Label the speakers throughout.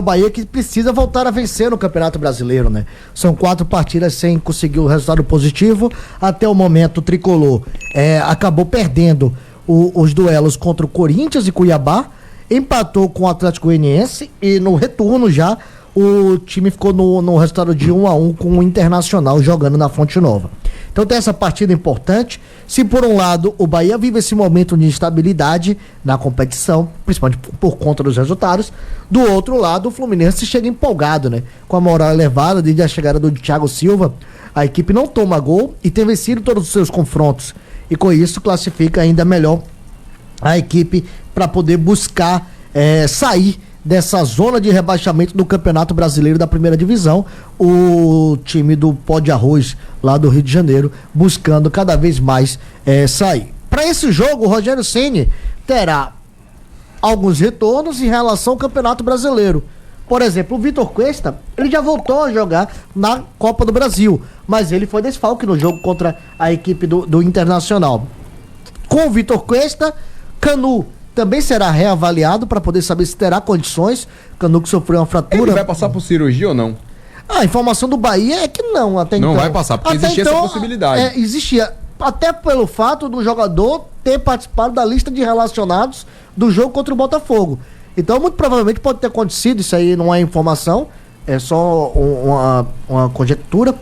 Speaker 1: O Bahia que precisa voltar a vencer no Campeonato Brasileiro, né? São 4 partidas sem conseguir o resultado positivo. Até o momento, o Tricolor acabou perdendo os duelos contra o Corinthians e Cuiabá, empatou com o Atlético Goianiense e no retorno já o time ficou no resultado de 1-1 com o Internacional jogando na Fonte Nova. Então tem essa partida importante. Se por um lado o Bahia vive esse momento de instabilidade na competição, principalmente por conta dos resultados, do outro lado o Fluminense chega empolgado, né? Com a moral elevada desde a chegada do Thiago Silva, a equipe não toma gol e tem vencido todos os seus confrontos. E com isso classifica ainda melhor a equipe para poder buscar sair dessa zona de rebaixamento do Campeonato Brasileiro da Primeira Divisão, o time do Pó de Arroz lá do Rio de Janeiro buscando cada vez mais sair. Para esse jogo, o Rogério Ceni terá alguns retornos em relação ao Campeonato Brasileiro. Por exemplo, o Vitor Cuesta, ele já voltou a jogar na Copa do Brasil, mas ele foi desfalque no jogo contra a equipe do Internacional. Com o Vitor Cuesta, Canu também será reavaliado para poder saber se terá condições. Canu que sofreu uma fratura.
Speaker 2: Ele vai passar por cirurgia ou não?
Speaker 1: A informação do Bahia é que não, até então.
Speaker 2: Não vai passar, porque existia essa possibilidade.
Speaker 1: Existia, até pelo fato do jogador ter participado da lista de relacionados do jogo contra o Botafogo. Então, muito provavelmente pode ter acontecido, isso aí não é informação, é só uma conjectura.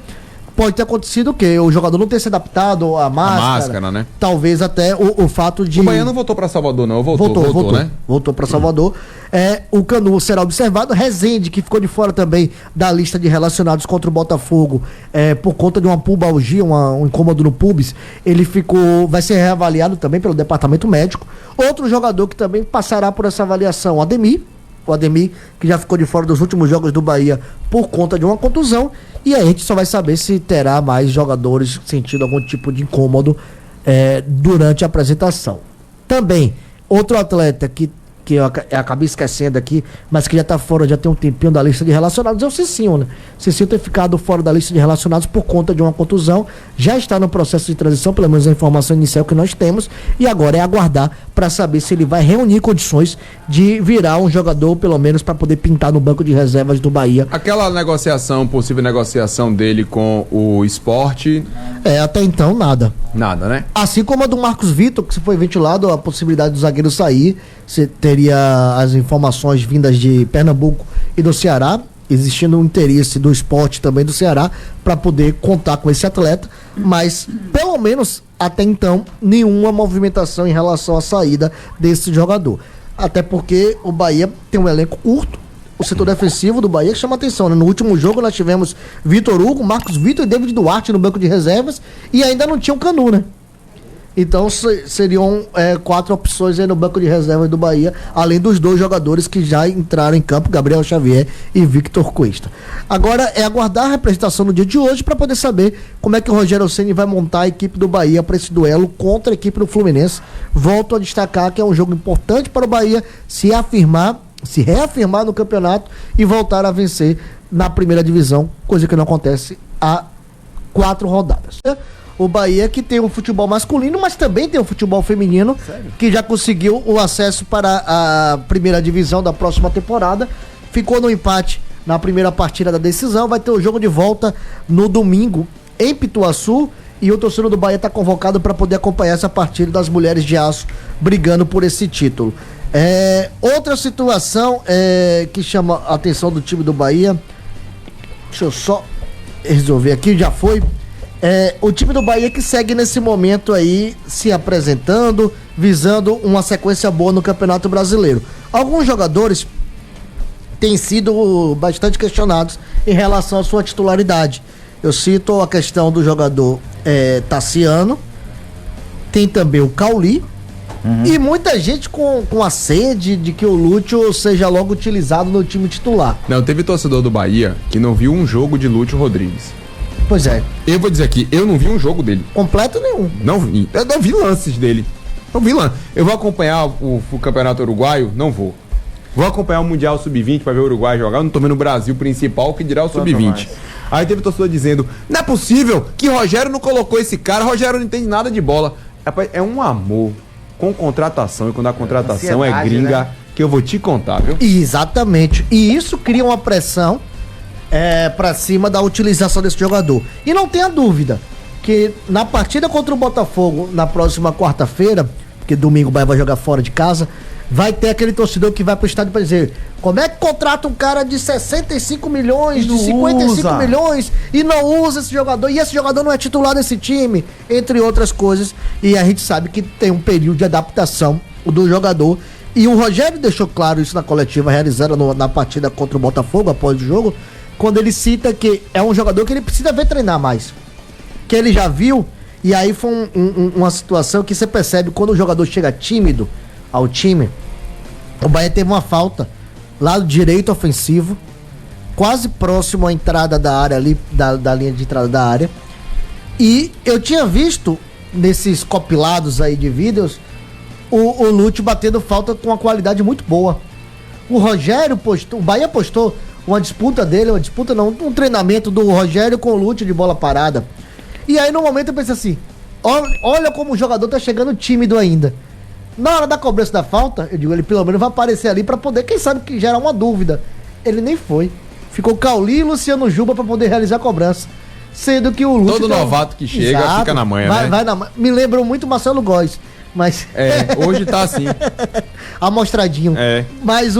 Speaker 1: Pode ter acontecido o quê? O jogador não ter se adaptado à máscara. A máscara, né? Talvez até o fato de...
Speaker 2: O Bahia não voltou pra Salvador, não. Voltou, né?
Speaker 1: Voltou pra Salvador. O Canu será observado. Rezende, que ficou de fora também da lista de relacionados contra o Botafogo, por conta de uma pubalgia, um incômodo no pubis, ele vai ser reavaliado também pelo departamento médico. Outro jogador que também passará por essa avaliação, o Ademir, que já ficou de fora dos últimos jogos do Bahia por conta de uma contusão, e aí a gente só vai saber se terá mais jogadores sentindo algum tipo de incômodo durante a apresentação. Também, outro atleta que eu acabei esquecendo aqui, mas que já tá fora, já tem um tempinho da lista de relacionados, é o Cicinho, né? Cicinho tem ficado fora da lista de relacionados por conta de uma contusão, já está no processo de transição, pelo menos a informação inicial que nós temos, e agora é aguardar para saber se ele vai reunir condições de virar um jogador, pelo menos para poder pintar no banco de reservas do Bahia.
Speaker 2: Aquela possível negociação dele com o Sport...
Speaker 1: até então nada.
Speaker 2: Nada, né?
Speaker 1: Assim como a do Marcos Vitor, que se foi ventilado a possibilidade do zagueiro sair, você teria as informações vindas de Pernambuco e do Ceará, existindo um interesse do Sport também do Ceará para poder contar com esse atleta, mas pelo menos até então nenhuma movimentação em relação à saída desse jogador. Até porque o Bahia tem um elenco curto, o setor defensivo do Bahia que chama atenção, né? No último jogo nós tivemos Vitor Hugo, Marcos Vitor e David Duarte no banco de reservas e ainda não tinha o Canu, né? Então seriam 4 opções aí no banco de reservas do Bahia, além dos 2 jogadores que já entraram em campo, Gabriel Xavier e Victor Cuesta. Agora é aguardar a representação no dia de hoje para poder saber como é que o Rogério Ceni vai montar a equipe do Bahia para esse duelo contra a equipe do Fluminense. Volto a destacar que é um jogo importante para o Bahia se reafirmar no campeonato e voltar a vencer na primeira divisão, coisa que não acontece há 4 rodadas. O Bahia que tem um futebol masculino, mas também tem um futebol feminino. Sério? Que já conseguiu o acesso para a primeira divisão da próxima temporada. Ficou no empate na primeira partida da decisão. Vai ter o jogo de volta no domingo em Pituaçu. E o torcedor do Bahia está convocado para poder acompanhar essa partida das Mulheres de Aço brigando por esse título. Outra situação que chama a atenção do time do Bahia. Deixa eu só resolver aqui, já foi. O time do Bahia que segue nesse momento aí se apresentando, visando uma sequência boa no Campeonato Brasileiro. Alguns jogadores têm sido bastante questionados em relação à sua titularidade. Eu cito a questão do jogador Tassiano, tem também o Cauli, e muita gente com a sede de que o Lúcio seja logo utilizado no time titular.
Speaker 2: Não, teve torcedor do Bahia que não viu um jogo de Lúcio Rodrigues.
Speaker 1: Pois é.
Speaker 2: Eu vou dizer aqui, eu não vi um jogo dele.
Speaker 1: Completo nenhum.
Speaker 2: Não vi. Eu não vi lances dele. Não vi lances. Eu vou acompanhar o Campeonato Uruguaio? Não vou. Vou acompanhar o Mundial Sub-20 pra ver o Uruguai jogar. Eu não tô vendo o Brasil principal, que dirá o Sub-20. Aí teve torcedor dizendo, não é possível que Rogério não colocou esse cara, Rogério não entende nada de bola. Rapaz, é um amor com contratação, e quando a contratação é gringa, né? que eu vou te contar, viu?
Speaker 1: Exatamente. E isso cria uma pressão pra cima da utilização desse jogador. E não tenha dúvida que na partida contra o Botafogo, na próxima quarta-feira, porque domingo o Bahia vai jogar fora de casa, vai ter aquele torcedor que vai pro estádio pra dizer: como é que contrata um cara de 65 milhões, de 55 milhões e não usa esse jogador? E esse jogador não é titular desse time, entre outras coisas. E a gente sabe que tem um período de adaptação do jogador. E o Rogério deixou claro isso na coletiva realizada na partida contra o Botafogo, após o jogo, quando ele cita que é um jogador que ele precisa ver treinar mais. Que ele já viu, e aí foi uma situação que você percebe quando o jogador chega tímido ao time. O Bahia teve uma falta lado direito ofensivo, quase próximo à entrada da área ali, da linha de entrada da área. E eu tinha visto nesses compilados aí de vídeos o Lúcio batendo falta com uma qualidade muito boa. O Rogério postou, o Bahia postou um treinamento do Rogério com o Lúcio de bola parada. E aí no momento eu pensei assim: olha como o jogador tá chegando tímido ainda. Na hora da cobrança da falta, eu digo, ele pelo menos vai aparecer ali pra poder, quem sabe, que gerar uma dúvida. Ele nem foi. Ficou Cauli e Luciano Juba pra poder realizar a cobrança. Sendo que o Lúcio...
Speaker 2: Todo novato que chega fica na manha, né?
Speaker 1: Me lembrou muito Marcelo Góes. Mas...
Speaker 2: hoje tá assim.
Speaker 1: Amostradinho. Mas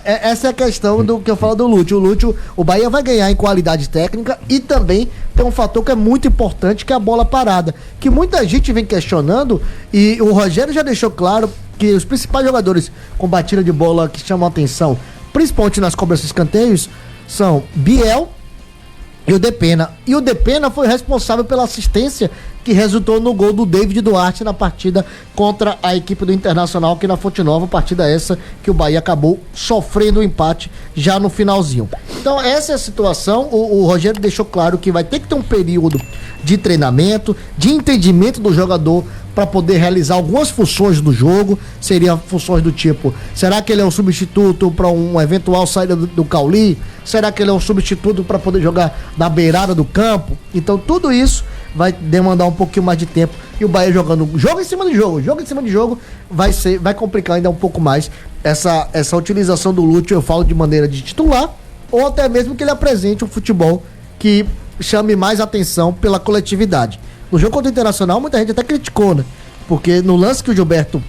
Speaker 1: essa é a questão do que eu falo do Lúcio. O Lúcio, o Bahia vai ganhar em qualidade técnica e também tem um fator que é muito importante, que é a bola parada. Que muita gente vem questionando, e o Rogério já deixou claro que os principais jogadores com batida de bola que chamam a atenção, principalmente nas cobranças de escanteios, são Biel e o Depena. E o Depena foi responsável pela assistência que resultou no gol do David Duarte na partida contra a equipe do Internacional aqui na Fonte Nova, partida essa que o Bahia acabou sofrendo o empate já no finalzinho. Então essa é a situação. O Rogério deixou claro que vai ter que ter um período de treinamento, de entendimento do jogador para poder realizar algumas funções do jogo. Seriam funções do tipo: será que ele é um substituto para um eventual saída do Cauli? Será que ele é um substituto para poder jogar na beirada do campo? Então tudo isso vai demandar um pouquinho mais de tempo, e o Bahia jogando jogo em cima de jogo, vai complicar ainda um pouco mais essa utilização do Lúcio. Eu falo de maneira de titular, ou até mesmo que ele apresente um futebol que chame mais atenção pela coletividade. No jogo contra o Internacional, muita gente até criticou, né? Porque no lance que o Gilberto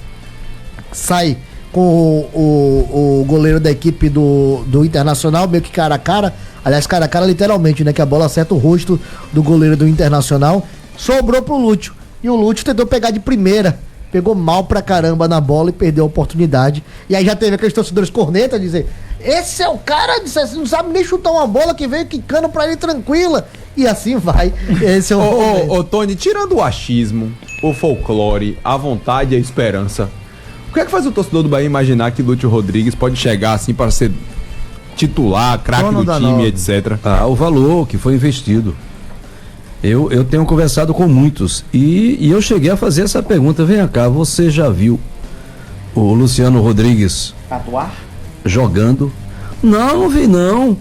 Speaker 1: sai com o goleiro da equipe do Internacional, meio que cara a cara, aliás, cara a cara literalmente, né? Que a bola acerta o rosto do goleiro do Internacional, sobrou pro Lúcio. E o Lúcio tentou pegar de primeira, pegou mal pra caramba na bola e perdeu a oportunidade. E aí já teve aqueles torcedores corneta dizer: esse é o cara, você não sabe nem chutar uma bola que veio quicando pra ele tranquila. E assim vai. Esse é o
Speaker 2: ô, Tony, tirando o achismo, o folclore, a vontade e a esperança, o que é que faz o torcedor do Bahia imaginar que Lúcio Rodrigues pode chegar assim para ser titular, craque do time, etc?
Speaker 3: O valor que foi investido. Eu tenho conversado com muitos e eu cheguei a fazer essa pergunta: vem cá, você já viu o Luciano Rodrigues
Speaker 4: atuar?
Speaker 3: Jogando? Não vi não.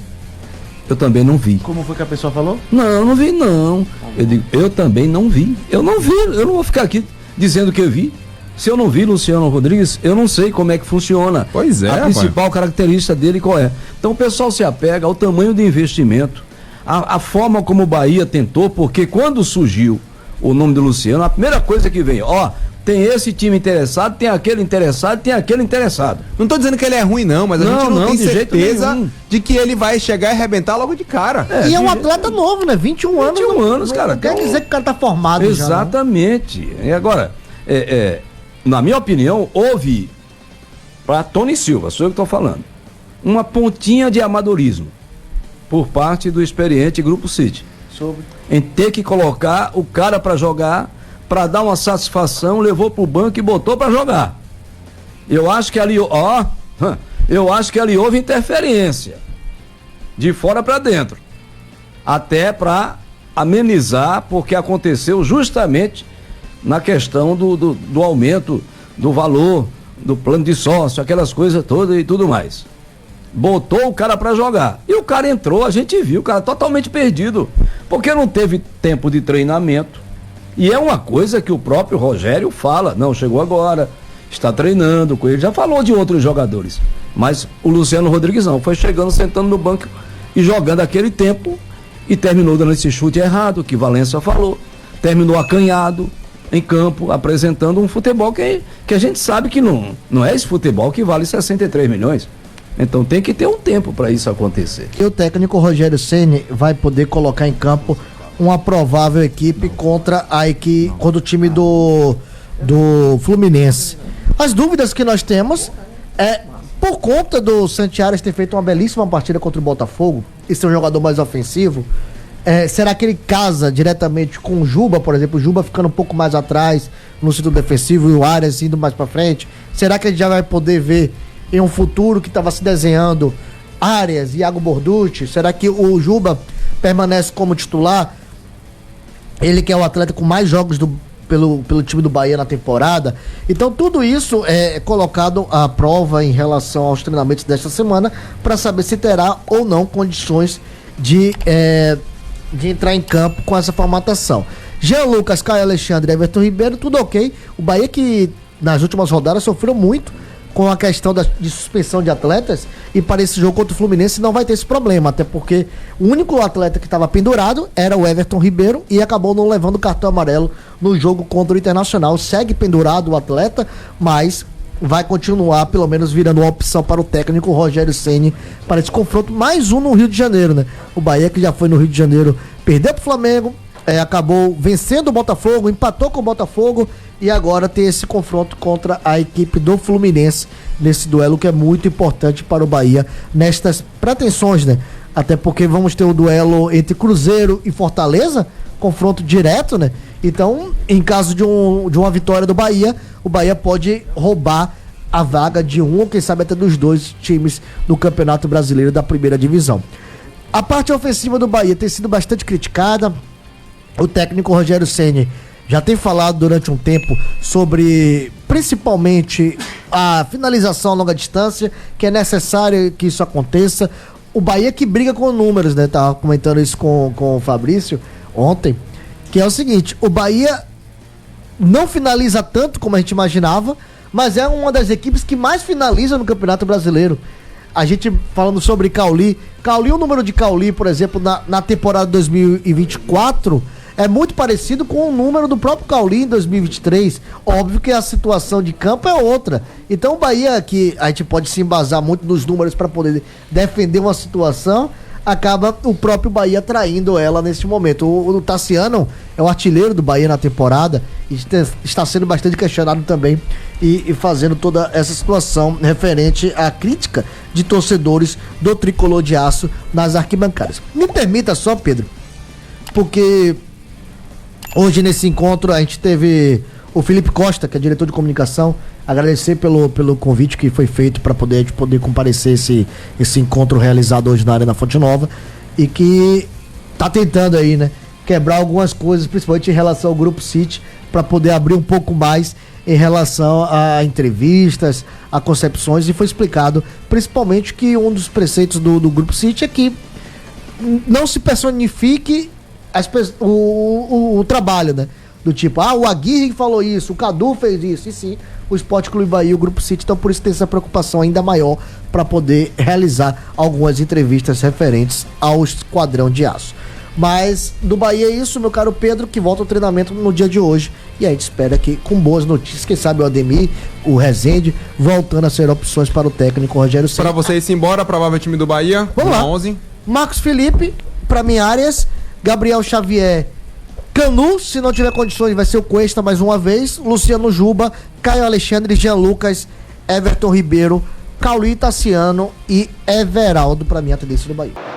Speaker 3: Eu também não vi.
Speaker 4: Como foi que a pessoa falou?
Speaker 3: Não vi não. Eu digo, eu também não vi. Eu não vou ficar aqui dizendo que eu vi. Se eu não vi Luciano Rodrigues, eu não sei como é que funciona.
Speaker 2: Pois é,
Speaker 3: a principal característica dele qual é? Então o pessoal se apega ao tamanho do investimento, a forma como o Bahia tentou, porque quando surgiu o nome do Luciano, a primeira coisa que vem, tem esse time interessado, tem aquele interessado, tem aquele interessado.
Speaker 2: Não tô dizendo que ele é ruim não, mas a gente não tem certeza de que ele vai chegar e arrebentar logo de cara.
Speaker 1: E é um atleta novo, né? 21 anos.
Speaker 3: 21 anos, cara.
Speaker 1: Não quer dizer que o cara tá formado.
Speaker 3: Exatamente. Já, né? E agora, na minha opinião, houve, para Tony Silva, sou eu que tô falando, uma pontinha de amadorismo por parte do experiente Grupo City. Em ter que colocar o cara para jogar, para dar uma satisfação, levou pro banco e botou para jogar. Eu acho que ali houve interferência de fora para dentro, até para amenizar, porque aconteceu justamente na questão do aumento do valor do plano de sócio, aquelas coisas todas e tudo mais. Botou o cara para jogar e o cara entrou, a gente viu o cara totalmente perdido, porque não teve tempo de treinamento. E é uma coisa que o próprio Rogério fala: não, chegou agora, está treinando com ele, já falou de outros jogadores. Mas o Luciano Rodrigues não, foi chegando, sentando no banco e jogando aquele tempo e terminou dando esse chute errado, que Valença falou. Terminou acanhado em campo, apresentando um futebol que a gente sabe que não é esse futebol que vale 63 milhões. Então tem que ter um tempo para isso acontecer.
Speaker 1: E o técnico Rogério Ceni vai poder colocar em campo uma provável equipe contra o time do Fluminense. As dúvidas que nós temos é por conta do Santiago ter feito uma belíssima partida contra o Botafogo e ser um jogador mais ofensivo. Será que ele casa diretamente com o Juba, por exemplo, o Juba ficando um pouco mais atrás no setor defensivo e o Arias indo mais pra frente? Será que a gente já vai poder ver em um futuro que estava se desenhando Arias e Iago Borducci? Será que o Juba permanece como titular? Ele que é o atleta com mais jogos pelo time do Bahia na temporada. Então tudo isso é colocado à prova em relação aos treinamentos desta semana para saber se terá ou não condições de entrar em campo com essa formatação. Jean Lucas, Caio Alexandre, Everton Ribeiro, tudo ok. O Bahia que nas últimas rodadas sofreu muito com a questão de suspensão de atletas, e para esse jogo contra o Fluminense não vai ter esse problema, até porque o único atleta que estava pendurado era o Everton Ribeiro e acabou não levando o cartão amarelo no jogo contra o Internacional. Segue pendurado o atleta, mas vai continuar pelo menos virando uma opção para o técnico Rogério Ceni para esse confronto, mais um no Rio de Janeiro, né? O Bahia que já foi no Rio de Janeiro, perdeu pro Flamengo, acabou vencendo o Botafogo, empatou com o Botafogo e agora tem esse confronto contra a equipe do Fluminense nesse duelo que é muito importante para o Bahia nestas pretensões, né? Até porque vamos ter o duelo entre Cruzeiro e Fortaleza, confronto direto, né? Então, em caso de uma vitória do Bahia, o Bahia pode roubar a vaga de um ou quem sabe até dos dois times do Campeonato Brasileiro da primeira divisão. A parte ofensiva do Bahia tem sido bastante criticada. O técnico Rogério Ceni já tem falado durante um tempo sobre principalmente a finalização a longa distância, que é necessário que isso aconteça. O Bahia que briga com números, né? Tava comentando isso com o Fabrício ontem, que é o seguinte: o Bahia não finaliza tanto como a gente imaginava, mas é uma das equipes que mais finaliza no Campeonato Brasileiro. A gente falando sobre Cauli, o número de Cauli, por exemplo, na temporada 2024 é muito parecido com o número do próprio Cauli em 2023. Óbvio que a situação de campo é outra. Então o Bahia, que a gente pode se embasar muito nos números para poder defender uma situação, acaba o próprio Bahia traindo ela nesse momento. O Tassiano é o artilheiro do Bahia na temporada e está sendo bastante questionado também e fazendo toda essa situação referente à crítica de torcedores do Tricolor de Aço nas arquibancadas. Me permita só, Pedro, porque hoje nesse encontro a gente teve o Felipe Costa, que é diretor de comunicação, agradecer pelo convite que foi feito para a gente poder comparecer esse encontro realizado hoje na Arena Fonte Nova e que tá tentando aí, né, quebrar algumas coisas, principalmente em relação ao Grupo City, para poder abrir um pouco mais em relação a entrevistas, a concepções, e foi explicado principalmente que um dos preceitos do Grupo City é que não se personifique o trabalho, né? Do tipo, o Aguirre falou isso, o Cadu fez isso, e sim, o Sport Clube Bahia e o Grupo City, então por isso tem essa preocupação ainda maior para poder realizar algumas entrevistas referentes ao Esquadrão de Aço. Mas do Bahia é isso, meu caro Pedro, que volta ao treinamento no dia de hoje, e a gente espera que com boas notícias, quem sabe o Ademir, o Rezende, voltando a ser opções para o técnico Rogério Ceni.
Speaker 2: Para você ir embora, provável time do Bahia,
Speaker 1: vamos lá.
Speaker 2: 11.
Speaker 1: Marcos Felipe, para mim Arias, Gabriel Xavier, Canu, se não tiver condições vai ser o Cuesta mais uma vez, Luciano Juba, Caio Alexandre, Jean Lucas, Everton Ribeiro, Cauli, Tassiano e Everaldo, para mim a tendência do Bahia.